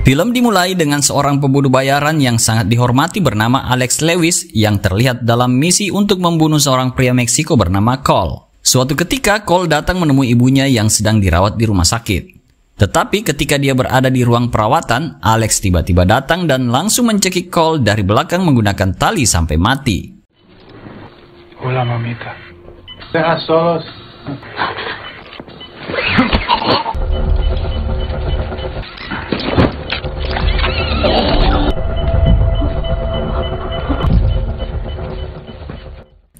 Film dimulai dengan seorang pembunuh bayaran yang sangat dihormati bernama Alex Lewis yang terlihat dalam misi untuk membunuh seorang pria Meksiko bernama Cole. Suatu ketika, Cole datang menemui ibunya yang sedang dirawat di rumah sakit. Tetapi ketika dia berada di ruang perawatan, Alex tiba-tiba datang dan langsung mencekik Cole dari belakang menggunakan tali sampai mati. Hola, mamita. Deja solos.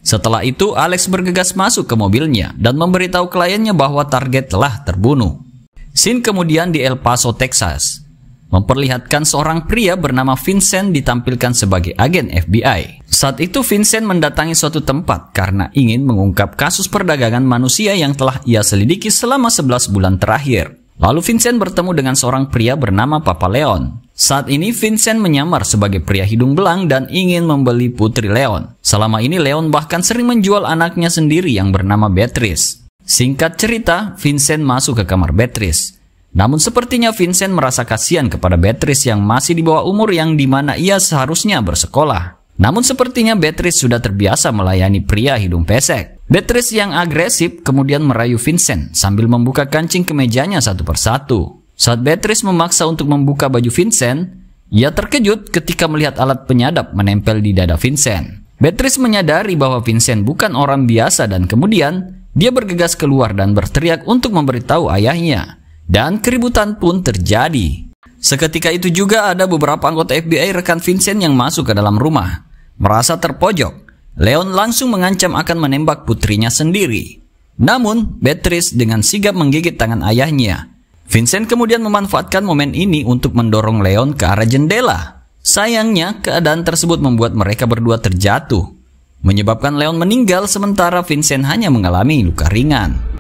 Setelah itu, Alex bergegas masuk ke mobilnya dan memberitahu kliennya bahwa target telah terbunuh. Scene kemudian di El Paso, Texas, memperlihatkan seorang pria bernama Vincent ditampilkan sebagai agen FBI. Saat itu Vincent mendatangi suatu tempat karena ingin mengungkap kasus perdagangan manusia yang telah ia selidiki selama 11 bulan terakhir. Lalu Vincent bertemu dengan seorang pria bernama Papa Leon. Saat ini Vincent menyamar sebagai pria hidung belang dan ingin membeli putri Leon. Selama ini Leon bahkan sering menjual anaknya sendiri yang bernama Beatrice. Singkat cerita, Vincent masuk ke kamar Beatrice. Namun sepertinya Vincent merasa kasihan kepada Beatrice yang masih di bawah umur yang dimana ia seharusnya bersekolah. Namun sepertinya Beatrice sudah terbiasa melayani pria hidung pesek. Beatrice yang agresif kemudian merayu Vincent sambil membuka kancing kemejanya satu persatu. Saat Beatrice memaksa untuk membuka baju Vincent, ia terkejut ketika melihat alat penyadap menempel di dada Vincent. Beatrice menyadari bahwa Vincent bukan orang biasa dan kemudian dia bergegas keluar dan berteriak untuk memberitahu ayahnya. Dan keributan pun terjadi. Seketika itu juga ada beberapa anggota FBI rekan Vincent yang masuk ke dalam rumah. Merasa terpojok, Leon langsung mengancam akan menembak putrinya sendiri. Namun, Beatrice dengan sigap menggigit tangan ayahnya. Vincent kemudian memanfaatkan momen ini untuk mendorong Leon ke arah jendela. Sayangnya, keadaan tersebut membuat mereka berdua terjatuh, menyebabkan Leon meninggal sementara Vincent hanya mengalami luka ringan.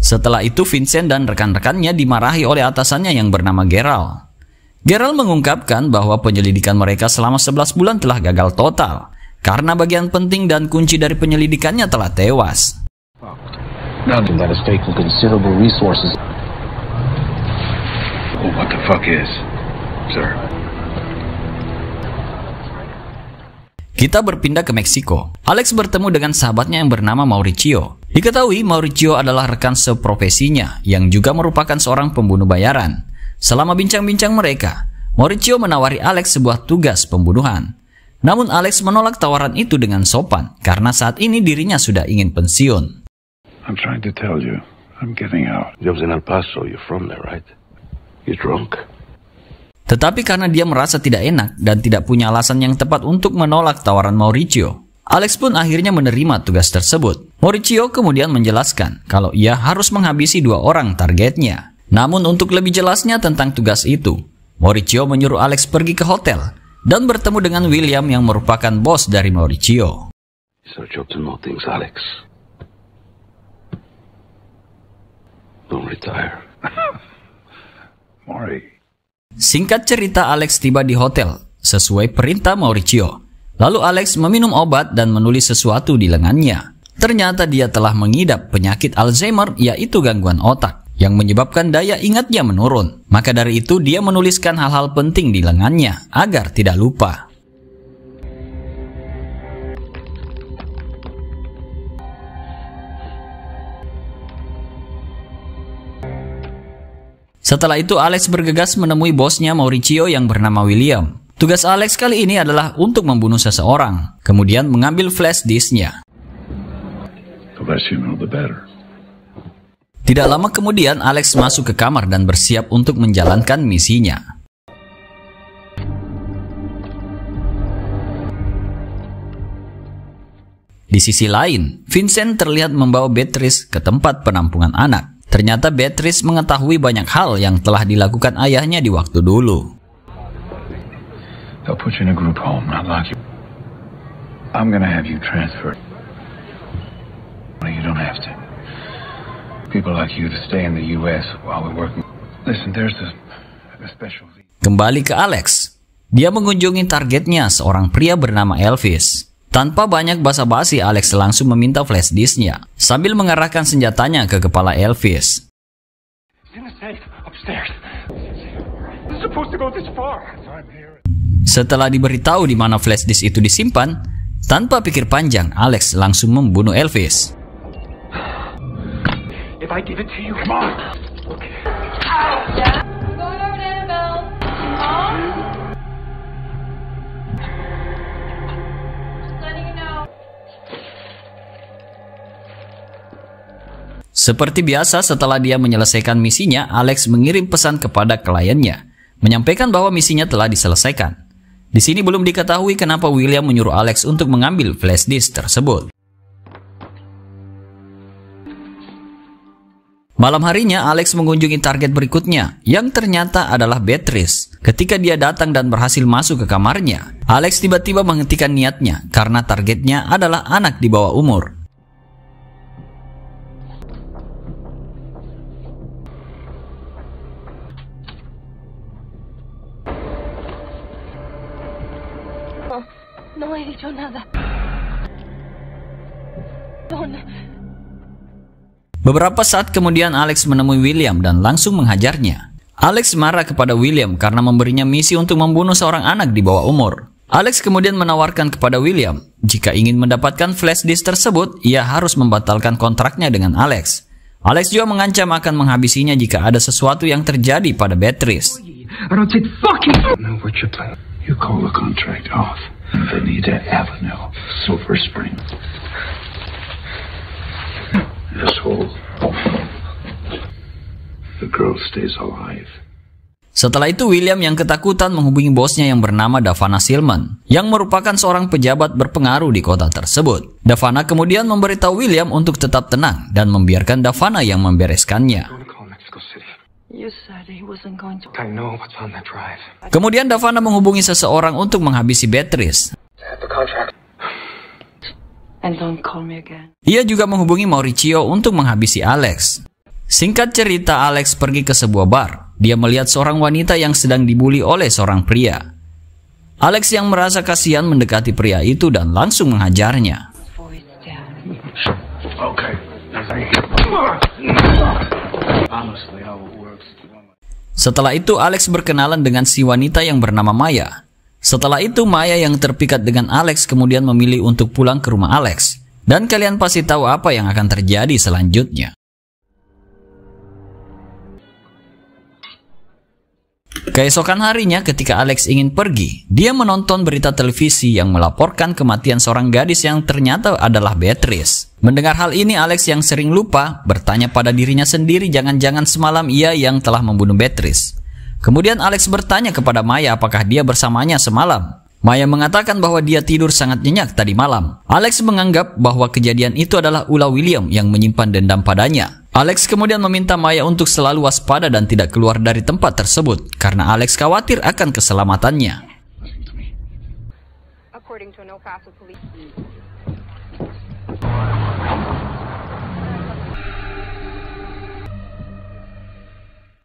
Setelah itu Vincent dan rekan-rekannya dimarahi oleh atasannya yang bernama Gerald. Gerald mengungkapkan bahwa penyelidikan mereka selama 11 bulan telah gagal total karena bagian penting dan kunci dari penyelidikannya telah tewas. That is taking considerable resources. Oh, what the fuck is, sir? Kita berpindah ke Meksiko. Alex bertemu dengan sahabatnya yang bernama Mauricio. Diketahui Mauricio adalah rekan seprofesinya yang juga merupakan seorang pembunuh bayaran. Selama bincang-bincang mereka, Mauricio menawari Alex sebuah tugas pembunuhan. Namun Alex menolak tawaran itu dengan sopan karena saat ini dirinya sudah ingin pensiun. I'm trying to tell you, I'm getting out. Job's in El Paso, you're from there, right? You're drunk. Tetapi karena dia merasa tidak enak dan tidak punya alasan yang tepat untuk menolak tawaran Mauricio, Alex pun akhirnya menerima tugas tersebut. Mauricio kemudian menjelaskan kalau ia harus menghabisi 2 orang targetnya. Namun untuk lebih jelasnya tentang tugas itu, Mauricio menyuruh Alex pergi ke hotel dan bertemu dengan William yang merupakan bos dari Mauricio. It's our job to know things, Alex. Don't retire. Maury. Singkat cerita, Alex tiba di hotel sesuai perintah Mauricio. Lalu Alex meminum obat dan menulis sesuatu di lengannya. Ternyata dia telah mengidap penyakit Alzheimer, yaitu gangguan otak, yang menyebabkan daya ingatnya menurun. Maka dari itu dia menuliskan hal-hal penting di lengannya agar tidak lupa. Setelah itu Alex bergegas menemui bosnya Mauricio yang bernama William. Tugas Alex kali ini adalah untuk membunuh seseorang, kemudian mengambil flash disknya. The less you know, the better. Tidak lama kemudian Alex masuk ke kamar dan bersiap untuk menjalankan misinya. Di sisi lain, Vincent terlihat membawa Beatrice ke tempat penampungan anak. Ternyata Beatrice mengetahui banyak hal yang telah dilakukan ayahnya di waktu dulu. They'll put you in a group home, not lock you. I'm gonna have you transferred. You don't have to. People like you to stay in the U.S. while we're working. Listen, there's a special... Kembali ke Alex. Dia mengunjungi targetnya, seorang pria bernama Elvis. Tanpa banyak basa-basi, Alex langsung meminta flash disknya sambil mengarahkan senjatanya ke kepala Elvis. Setelah diberitahu di mana flash disk itu disimpan, tanpa pikir panjang, Alex langsung membunuh Elvis. Seperti biasa, setelah dia menyelesaikan misinya, Alex mengirim pesan kepada kliennya, menyampaikan bahwa misinya telah diselesaikan. Di sini belum diketahui kenapa William menyuruh Alex untuk mengambil flash disk tersebut. Malam harinya, Alex mengunjungi target berikutnya, yang ternyata adalah Beatrice. Ketika dia datang dan berhasil masuk ke kamarnya, Alex tiba-tiba menghentikan niatnya karena targetnya adalah anak di bawah umur. No he dicho nada. No. Beberapa saat kemudian Alex menemui William dan langsung menghajarnya. Alex marah kepada William karena memberinya misi untuk membunuh seorang anak di bawah umur. Alex kemudian menawarkan kepada William, jika ingin mendapatkan flash disk tersebut, ia harus membatalkan kontraknya dengan Alex. Alex juga mengancam akan menghabisinya jika ada sesuatu yang terjadi pada Beatrice. You call the contract off. Veneta Avenue, Silver Spring. Asshole. The girl stays alive. Setelah itu William yang ketakutan menghubungi bosnya yang bernama Davana Silman, yang merupakan seorang pejabat berpengaruh di kota tersebut. Davana kemudian memberitahu William untuk tetap tenang dan membiarkan Davana yang membereskannya. Kemudian Davana menghubungi seseorang untuk menghabisi Beatrice. Ia juga menghubungi Mauricio untuk menghabisi Alex. Singkat cerita, Alex pergi ke sebuah bar. Dia melihat seorang wanita yang sedang dibuli oleh seorang pria. Alex yang merasa kasihan mendekati pria itu dan langsung menghajarnya. Setelah itu Alex berkenalan dengan si wanita yang bernama Maya. Setelah itu Maya yang terpikat dengan Alex kemudian memilih untuk pulang ke rumah Alex. Dan kalian pasti tahu apa yang akan terjadi selanjutnya. Keesokan harinya ketika Alex ingin pergi, dia menonton berita televisi yang melaporkan kematian seorang gadis yang ternyata adalah Beatrice. Mendengar hal ini, Alex yang sering lupa bertanya pada dirinya sendiri jangan-jangan semalam ia yang telah membunuh Beatrice. Kemudian Alex bertanya kepada Maya apakah dia bersamanya semalam. Maya mengatakan bahwa dia tidur sangat nyenyak tadi malam. Alex menganggap bahwa kejadian itu adalah ulah William yang menyimpan dendam padanya. Alex kemudian meminta Maya untuk selalu waspada dan tidak keluar dari tempat tersebut karena Alex khawatir akan keselamatannya.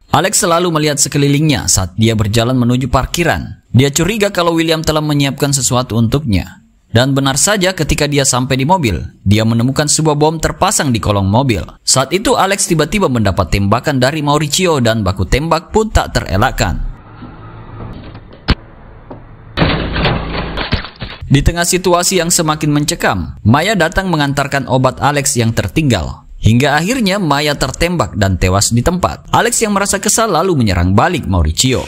Alex selalu melihat sekelilingnya saat dia berjalan menuju parkiran. Dia curiga kalau William telah menyiapkan sesuatu untuknya. Dan benar saja ketika dia sampai di mobil, dia menemukan sebuah bom terpasang di kolong mobil. Saat itu Alex tiba-tiba mendapat tembakan dari Mauricio dan baku tembak pun tak terelakkan. Di tengah situasi yang semakin mencekam, Maya datang mengantarkan obat Alex yang tertinggal. Hingga akhirnya Maya tertembak dan tewas di tempat. Alex yang merasa kesal lalu menyerang balik Mauricio.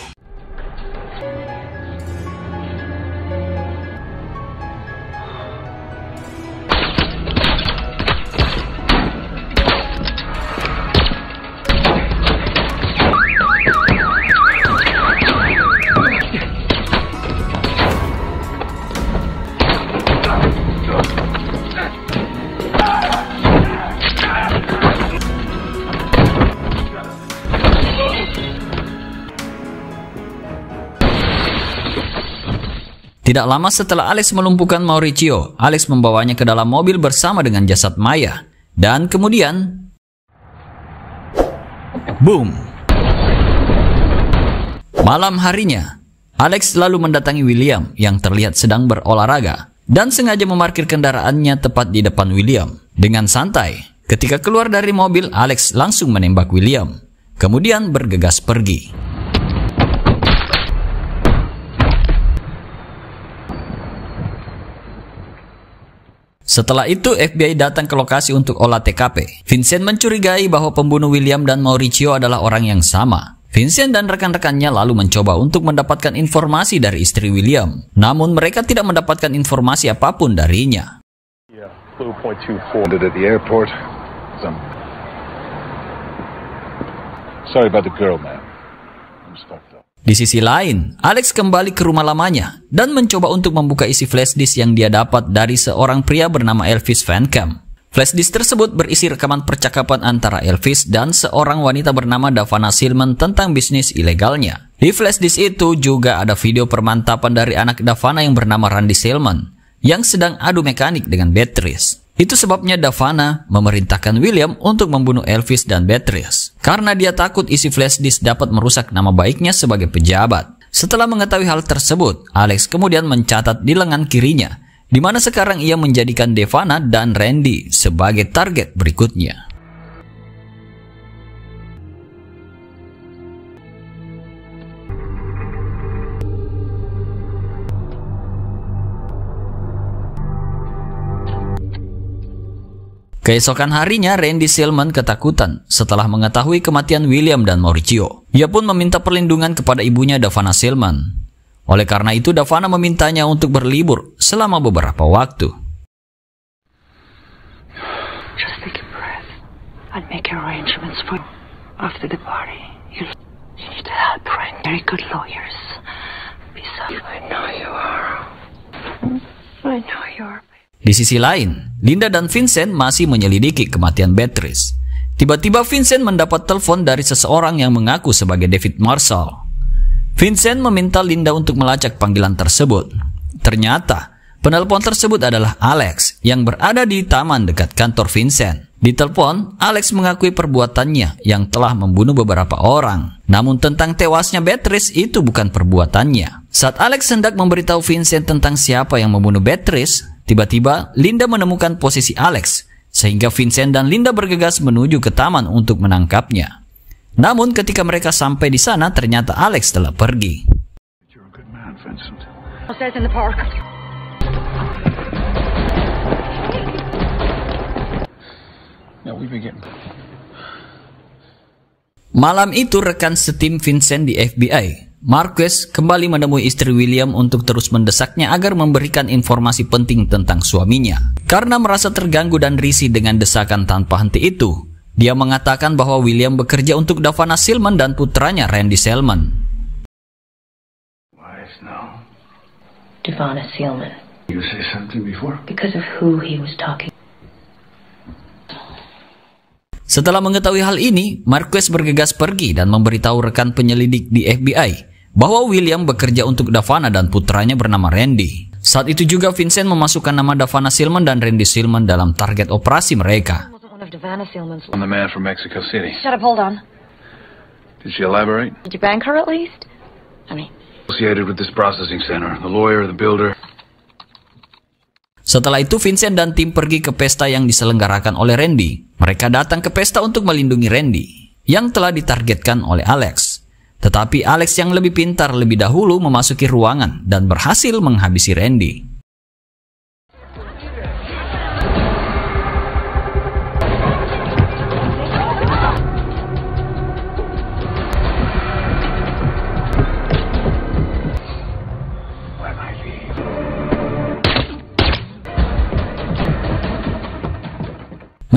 Tidak lama setelah Alex melumpuhkan Mauricio, Alex membawanya ke dalam mobil bersama dengan jasad Maya. Dan kemudian... boom! Malam harinya, Alex lalu mendatangi William yang terlihat sedang berolahraga dan sengaja memarkir kendaraannya tepat di depan William. Dengan santai, ketika keluar dari mobil, Alex langsung menembak William, kemudian bergegas pergi. Setelah itu, FBI datang ke lokasi untuk olah TKP. Vincent mencurigai bahwa pembunuh William dan Mauricio adalah orang yang sama. Vincent dan rekan-rekannya lalu mencoba untuk mendapatkan informasi dari istri William. Namun mereka tidak mendapatkan informasi apapun darinya. At the airport. Sorry about the girl, man. I'm fucked up. Di sisi lain, Alex kembali ke rumah lamanya dan mencoba untuk membuka isi flash disk yang dia dapat dari seorang pria bernama Elvis Van Camp. Flash disk tersebut berisi rekaman percakapan antara Elvis dan seorang wanita bernama Davana Silman tentang bisnis ilegalnya. Di flash disk itu juga ada video permantapan dari anak Davana yang bernama Randy Silman yang sedang adu mekanik dengan Beatrice. Itu sebabnya Davana memerintahkan William untuk membunuh Elvis dan Beatrice karena dia takut isi flash disk dapat merusak nama baiknya sebagai pejabat. Setelah mengetahui hal tersebut, Alex kemudian mencatat di lengan kirinya di mana sekarang ia menjadikan Davana dan Randy sebagai target berikutnya. Keesokan harinya, Randy Silman ketakutan setelah mengetahui kematian William dan Mauricio. Ia pun meminta perlindungan kepada ibunya Davana Silman. Oleh karena itu, Davana memintanya untuk berlibur selama beberapa waktu. Just take a breath. I'll make arrangements for you after the party. You need help, friend. Very good lawyers. Besides, I know you are. I know you are. Di sisi lain, Linda dan Vincent masih menyelidiki kematian Beatrice. Tiba-tiba Vincent mendapat telepon dari seseorang yang mengaku sebagai David Marshall. Vincent meminta Linda untuk melacak panggilan tersebut. Ternyata, penelpon tersebut adalah Alex yang berada di taman dekat kantor Vincent. Di telepon, Alex mengakui perbuatannya yang telah membunuh beberapa orang. Namun tentang tewasnya Beatrice itu bukan perbuatannya. Saat Alex hendak memberitahu Vincent tentang siapa yang membunuh Beatrice, tiba-tiba Linda menemukan posisi Alex, sehingga Vincent dan Linda bergegas menuju ke taman untuk menangkapnya. Namun ketika mereka sampai di sana, ternyata Alex telah pergi. You're a good man, Vincent. Upstairs in the park. Yeah, we've been getting... Malam itu rekan setim Vincent di FBI, Marquez, kembali menemui istri William untuk terus mendesaknya agar memberikan informasi penting tentang suaminya. Karena merasa terganggu dan risih dengan desakan tanpa henti itu, dia mengatakan bahwa William bekerja untuk Davana Silman dan putranya Randy Silman. Why now? Davana Silman. You say something before? Because of who he was talking. Setelah mengetahui hal ini, Marquez bergegas pergi dan memberitahu rekan penyelidik di FBI bahwa William bekerja untuk Davana dan putranya bernama Randy. Saat itu juga Vincent memasukkan nama Davana Silman dan Randy Silman dalam target operasi mereka. I'm the man from Mexico City. Shut up, hold on. Did she elaborate? Did you bank her at least? I mean... Associated with this processing center, the lawyer, the builder. Setelah itu Vincent dan tim pergi ke pesta yang diselenggarakan oleh Randy. Mereka datang ke pesta untuk melindungi Randy yang telah ditargetkan oleh Alex. Tetapi Alex yang lebih pintar lebih dahulu memasuki ruangan dan berhasil menghabisi Randy.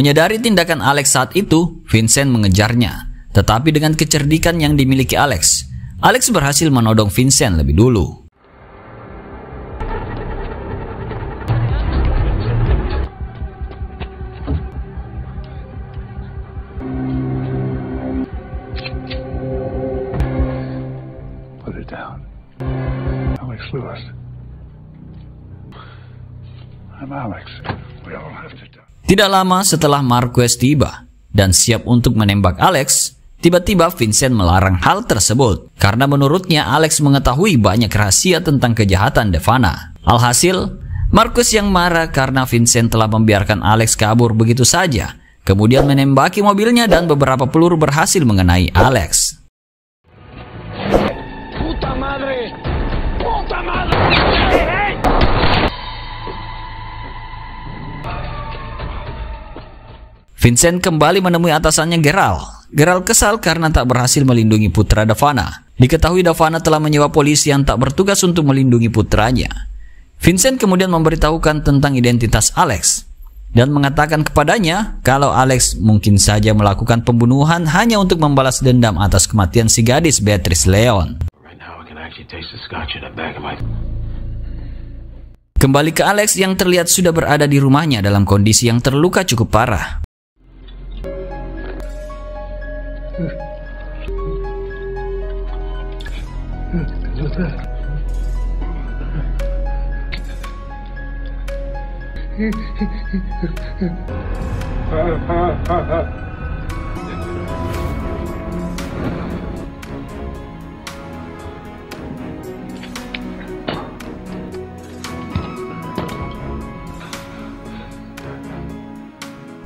Menyadari tindakan Alex saat itu, Vincent mengejarnya. Tetapi dengan kecerdikan yang dimiliki Alex, Alex berhasil menodong Vincent lebih dulu. Put it down. Alex Lewis. I'm Alex. We all have to die. Tidak lama setelah Marquez tiba dan siap untuk menembak Alex, Tiba-tiba Vincent melarang hal tersebut karena menurutnya Alex mengetahui banyak rahasia tentang kejahatan Devana. Alhasil, Marcus yang marah karena Vincent telah membiarkan Alex kabur begitu saja, kemudian menembaki mobilnya dan beberapa peluru berhasil mengenai Alex. Puta madre! Puta madre! Vincent kembali menemui atasannya Geralt. Geralt kesal karena tak berhasil melindungi putra Devana. Diketahui Devana telah menyewa polisi yang tak bertugas untuk melindungi putranya. Vincent kemudian memberitahukan tentang identitas Alex dan mengatakan kepadanya kalau Alex mungkin saja melakukan pembunuhan hanya untuk membalas dendam atas kematian si gadis Beatrice Leon. Kembali ke Alex yang terlihat sudah berada di rumahnya dalam kondisi yang terluka cukup parah.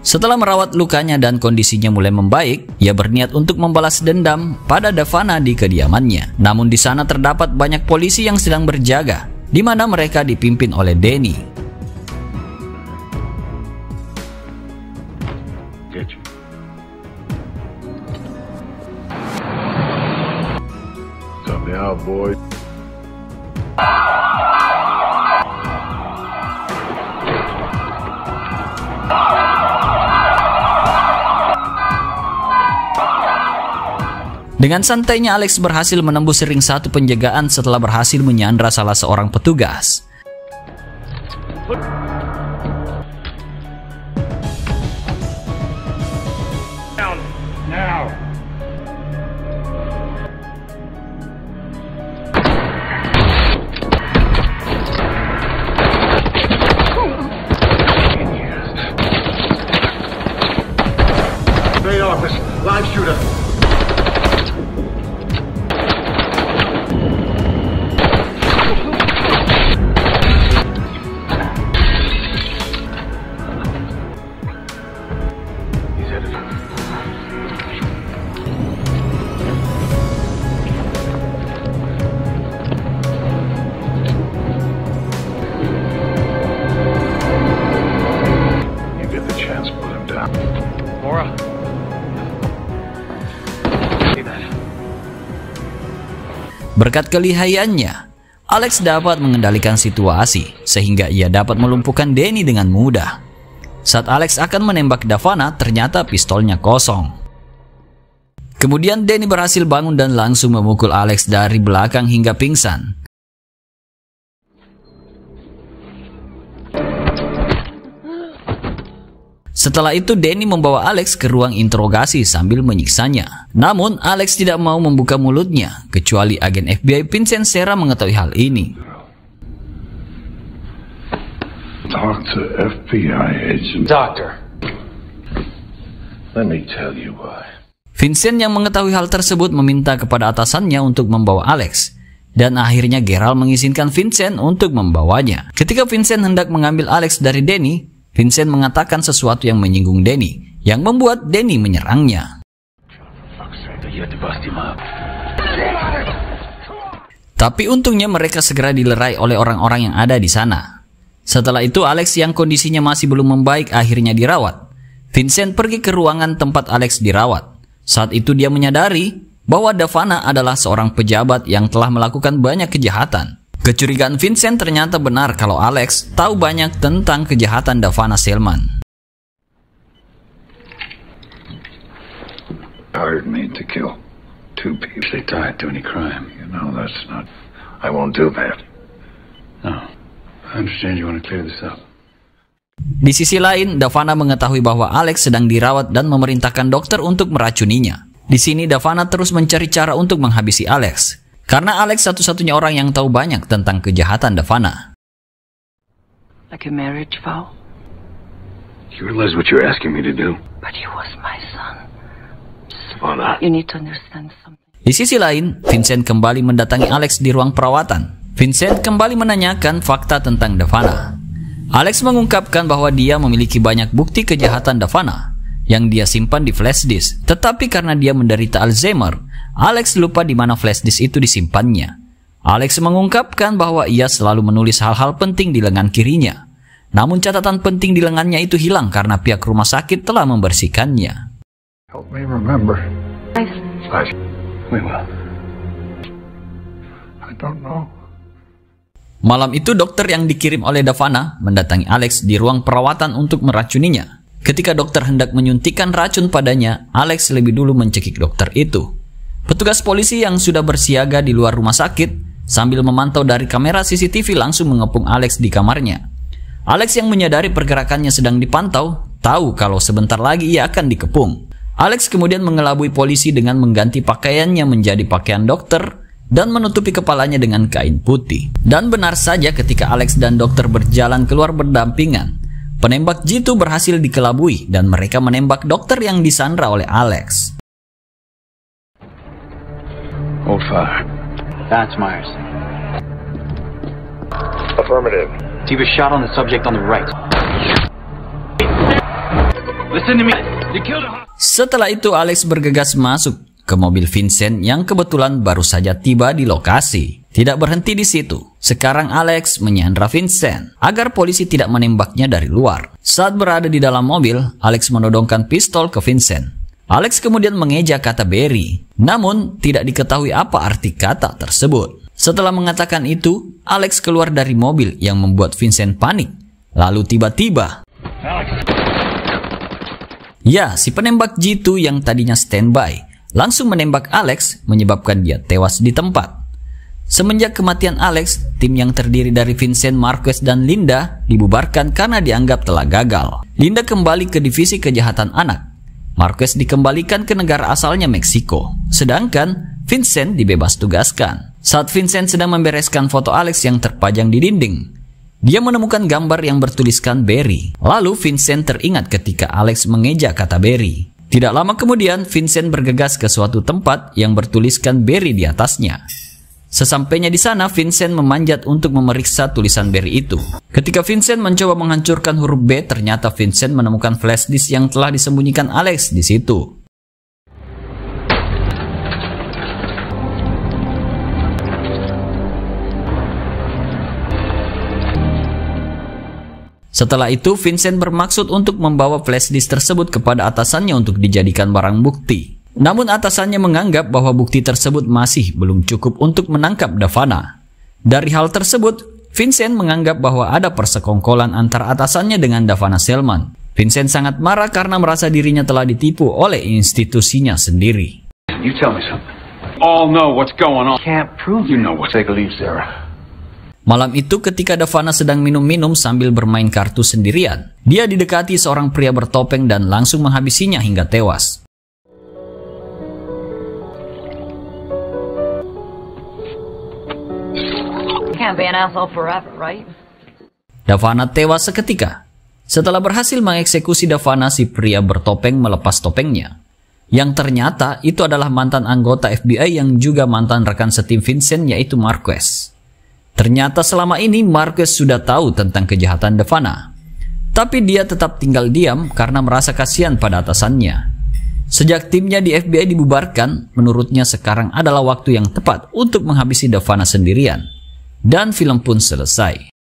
Setelah merawat lukanya dan kondisinya mulai membaik, ia berniat untuk membalas dendam pada Devana di kediamannya. Namun di sana terdapat banyak polisi yang sedang berjaga, di mana mereka dipimpin oleh Danny. Something out, boy. Dengan santainya Alex berhasil menembus ring satu penjagaan setelah berhasil menyandra salah seorang petugas. Main office, live shooter. Berkat kelihayannya, Alex dapat mengendalikan situasi sehingga ia dapat melumpuhkan Danny dengan mudah. Saat Alex akan menembak Devana, ternyata pistolnya kosong. Kemudian Danny berhasil bangun dan langsung memukul Alex dari belakang hingga pingsan. Setelah itu Danny membawa Alex ke ruang interogasi sambil menyiksanya. Namun Alex tidak mau membuka mulutnya, kecuali agen FBI Vincent Serra mengetahui hal ini. Talk to FBI agent. Doctor. Let me tell you why. Vincent yang mengetahui hal tersebut meminta kepada atasannya untuk membawa Alex. Dan akhirnya Geralt mengizinkan Vincent untuk membawanya. Ketika Vincent hendak mengambil Alex dari Danny, Vincent mengatakan sesuatu yang menyinggung Danny, yang membuat Danny menyerangnya. Tapi untungnya mereka segera dilerai oleh orang-orang yang ada di sana. Setelah itu Alex yang kondisinya masih belum membaik akhirnya dirawat. Vincent pergi ke ruangan tempat Alex dirawat. Saat itu dia menyadari bahwa Devana adalah seorang pejabat yang telah melakukan banyak kejahatan. Kecurigaan Vincent ternyata benar kalau Alex tahu banyak tentang kejahatan Devana Selman. Hired me to kill two people. They died doing a crime. You know, that's not... I won't do that. No. I understand you want to clear this up. Di sisi lain, Devana mengetahui bahwa Alex sedang dirawat dan memerintahkan dokter untuk meracuninya. Di sini Devana terus mencari cara untuk menghabisi Alex. Karena Alex satu-satunya orang yang tahu banyak tentang kejahatan Devana. Like a marriage vow? You realize what you're asking me to do? But he was my son. So upon that. You need to understand something. Di sisi lain, Vincent kembali mendatangi Alex di ruang perawatan. Vincent kembali menanyakan fakta tentang Davana. Alex mengungkapkan bahwa dia memiliki banyak bukti kejahatan Davana yang dia simpan di flash disk. Tetapi karena dia menderita Alzheimer, Alex lupa di mana flash disk itu disimpannya. Alex mengungkapkan bahwa ia selalu menulis hal-hal penting di lengan kirinya. Namun catatan penting di lengannya itu hilang karena pihak rumah sakit telah membersihkannya. Help me remember. We will. I don't know. Malam itu dokter yang dikirim oleh Davana mendatangi Alex di ruang perawatan untuk meracuninya. Ketika dokter hendak menyuntikkan racun padanya, Alex lebih dulu mencekik dokter itu. Petugas polisi yang sudah bersiaga di luar rumah sakit sambil memantau dari kamera CCTV langsung mengepung Alex di kamarnya. Alex yang menyadari pergerakannya sedang dipantau, tahu kalau sebentar lagi ia akan dikepung. Alex kemudian mengelabui polisi dengan mengganti pakaiannya menjadi pakaian dokter dan menutupi kepalanya dengan kain putih. Dan benar saja ketika Alex dan dokter berjalan keluar berdampingan, penembak jitu berhasil dikelabui dan mereka menembak dokter yang disandra oleh Alex. Hold fire. That's Myers. Affirmative. He was shot on the subject on the right. Listen to me. You killed a... Setelah itu Alex bergegas masuk ke mobil Vincent yang kebetulan baru saja tiba di lokasi. Tidak berhenti di situ. Sekarang Alex menyandra Vincent agar polisi tidak menembaknya dari luar. Saat berada di dalam mobil, Alex menodongkan pistol ke Vincent. Alex kemudian mengeja kata Barry, namun tidak diketahui apa arti kata tersebut. Setelah mengatakan itu, Alex keluar dari mobil yang membuat Vincent panik. Lalu tiba-tiba, ya, si penembak jitu yang tadinya standby langsung menembak Alex, menyebabkan dia tewas di tempat. Semenjak kematian Alex, tim yang terdiri dari Vincent, Marquez, dan Linda dibubarkan karena dianggap telah gagal. Linda kembali ke divisi kejahatan anak. Marquez dikembalikan ke negara asalnya Meksiko, sedangkan Vincent dibebas tugaskan. Saat Vincent sedang membereskan foto Alex yang terpajang di dinding, dia menemukan gambar yang bertuliskan Barry. Lalu Vincent teringat ketika Alex mengeja kata Barry. Tidak lama kemudian, Vincent bergegas ke suatu tempat yang bertuliskan Barry di atasnya. Sesampainya di sana, Vincent memanjat untuk memeriksa tulisan Barry itu. Ketika Vincent mencoba menghancurkan huruf B, ternyata Vincent menemukan flash disk yang telah disembunyikan Alex di situ. Setelah itu, Vincent bermaksud untuk membawa flash disk tersebut kepada atasannya untuk dijadikan barang bukti. Namun atasannya menganggap bahwa bukti tersebut masih belum cukup untuk menangkap Davana. Dari hal tersebut, Vincent menganggap bahwa ada persekongkolan antara atasannya dengan Davana Selman. Vincent sangat marah karena merasa dirinya telah ditipu oleh institusinya sendiri. You tell me something. All know what's going on. Can't prove You know what's... Take a leave, Sarah. Malam itu ketika Davana sedang minum-minum sambil bermain kartu sendirian, dia didekati seorang pria bertopeng dan langsung menghabisinya hingga tewas. Can't be an asshole forever, right? Davana tewas seketika. Setelah berhasil mengeksekusi Davana, si pria bertopeng melepas topengnya. Yang ternyata itu adalah mantan anggota FBI yang juga mantan rekan setim Vincent, yaitu Marquez. Ternyata selama ini Marquez sudah tahu tentang kejahatan Davana. Tapi dia tetap tinggal diam karena merasa kasihan pada atasannya. Sejak timnya di FBI dibubarkan, menurutnya sekarang adalah waktu yang tepat untuk menghabisi Davana sendirian. Dan film pun selesai.